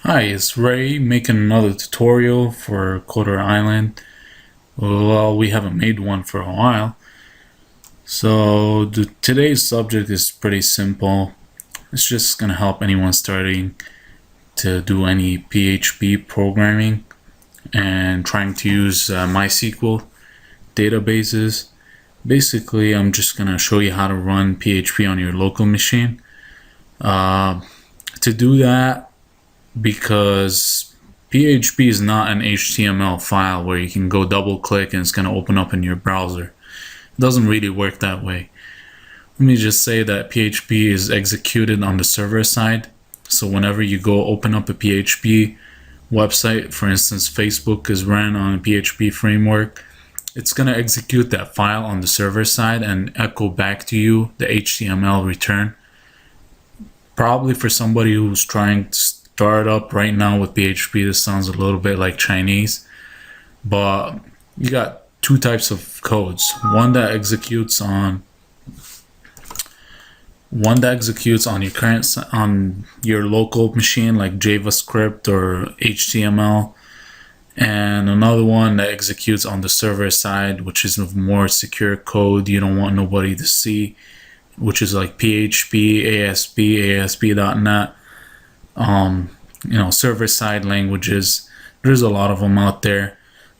Hi, it's Ray making another tutorial for Coder Island. Well, we haven't made one for a while. So today's subject is pretty simple. It's just going to help anyone starting to do any PHP programming and trying to use MySQL databases. Basically, I'm just going to show you how to run PHP on your local machine. To do that, because PHP is not an HTML file where you can go double click and it's going to open up in your browser. It doesn't really work that way. Let me just say that PHP is executed on the server side. So whenever you go open up a PHP website, for instance, Facebook is ran on a PHP framework, it's going to execute that file on the server side and echo back to you the HTML return. Probably for somebody who's trying to start up right now with PHP, this sounds a little bit like Chinese, but you got two types of codes. One that executes on your local machine, like JavaScript or HTML, and another one that executes on the server side, which is a more secure code you don't want nobody to see, which is like PHP, ASP.NET, server side languages. There's a lot of them out there,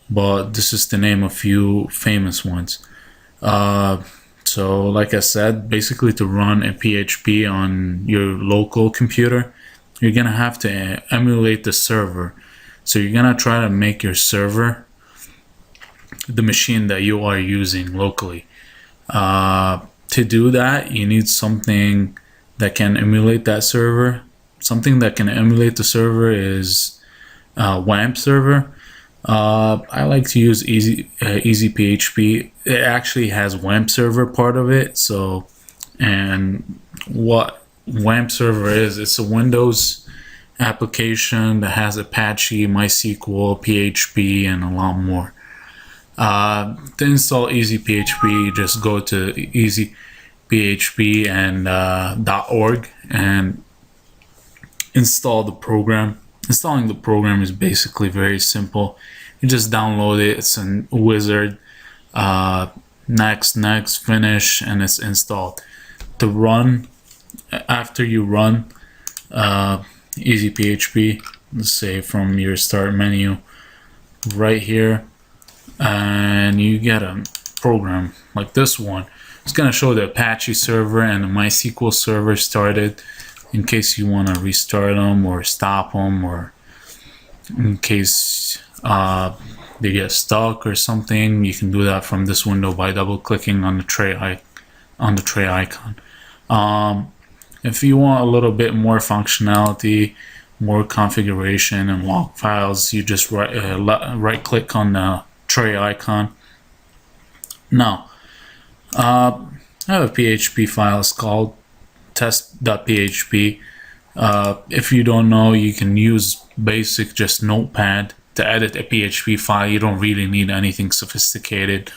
but this is to name a few famous ones. So like I said, basically to run a PHP on your local computer, you're gonna have to emulate the server. So you're gonna try to make your server the machine that you are using locally. To do that, you need something that can emulate that server. Something that can emulate the server is WAMP server. I like to use Easy PHP. It actually has WAMP server part of it. So, and what WAMP server is, it's a Windows application that has Apache, MySQL, PHP, and a lot more. To install Easy PHP, you just go to easyphp and .org and install the program. Installing the program is basically very simple. You just download it. It's a wizard. Next, finish, and it's installed. To run, after you run Easy PHP, let's say from your start menu right here, and you get a program like this one. It's going to show the Apache server and the MySQL server started, in case you want to restart them or stop them, or in case they get stuck or something. You can do that from this window by double clicking on the tray icon. If you want a little bit more functionality, more configuration and log files, you just right click on the tray icon. Now, I have a PHP file. It's called test.php. If you don't know, you can use basic just Notepad to edit a PHP file. You don't really need anything sophisticated.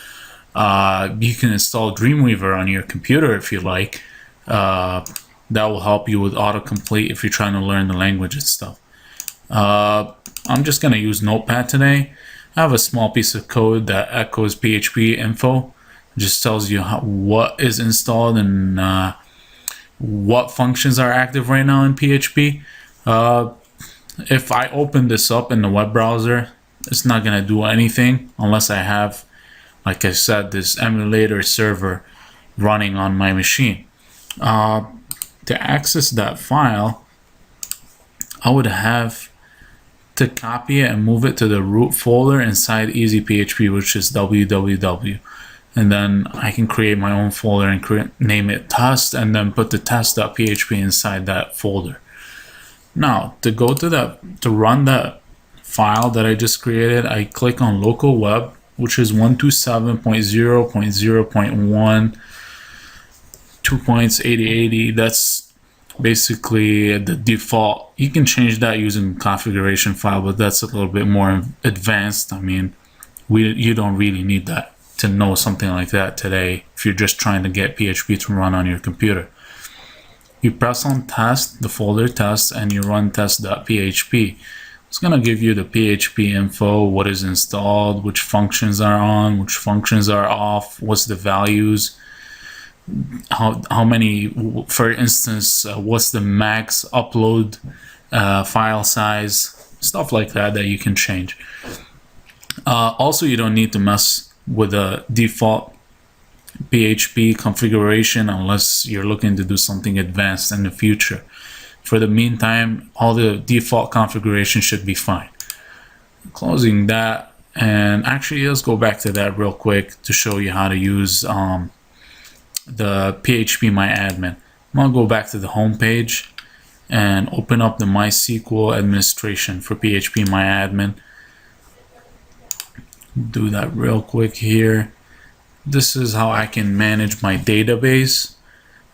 You can install Dreamweaver on your computer if you like. That will help you with autocomplete if you're trying to learn the language and stuff. I'm just going to use Notepad today. I have a small piece of code that echoes PHP info. It just tells you what is installed and what functions are active right now in PHP. If I open this up in the web browser, it's not going to do anything unless I have, like I said, this emulator server running on my machine. To access that file, I would have to copy it and move it to the root folder inside Easy PHP, which is www. And then I can create my own folder and name it test, and then put the test.php inside that folder. Now, to run that file that I just created, I click on local web, which is 127.0.0.1 2.8080. That's basically the default. You can change that using configuration file, but that's a little bit more advanced. I mean, you don't really need that to know something like that today if you're just trying to get PHP to run on your computer. you press on test, the folder test, and you run test.php. It's going to give you the PHP info, what is installed, which functions are on, which functions are off, what's the values, how many, for instance, what's the max upload file size, stuff like that you can change. Also, you don't need to mess with the default PHP configuration unless you're looking to do something advanced in the future. For the meantime, all the default configuration should be fine. Closing that, and actually let's go back to that real quick to show you how to use the PHP MyAdmin. I'm gonna go back to the home page and open up the MySQL administration for PHP MyAdmin. Do that real quick here. This is how I can manage my database.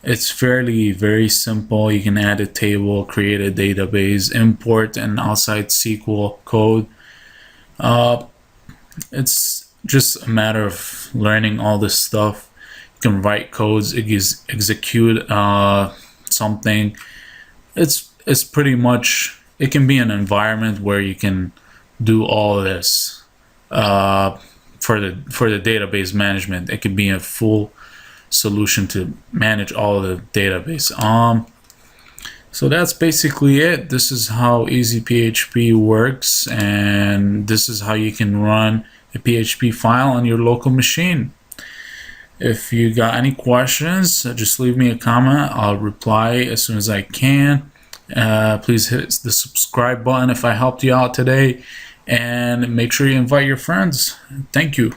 It's very simple. You can add a table, create a database, import an outside SQL code. It's just a matter of learning all this stuff. You can write codes, execute something. It's pretty much, it can be an environment where you can do all this. For the database management, it could be a full solution to manage all of the database. So that's basically it. This is how Easy PHP works, and this is how you can run a PHP file on your local machine. If you got any questions, just leave me a comment. I'll reply as soon as I can. Please hit the subscribe button if I helped you out today, and make sure you invite your friends. Thank you.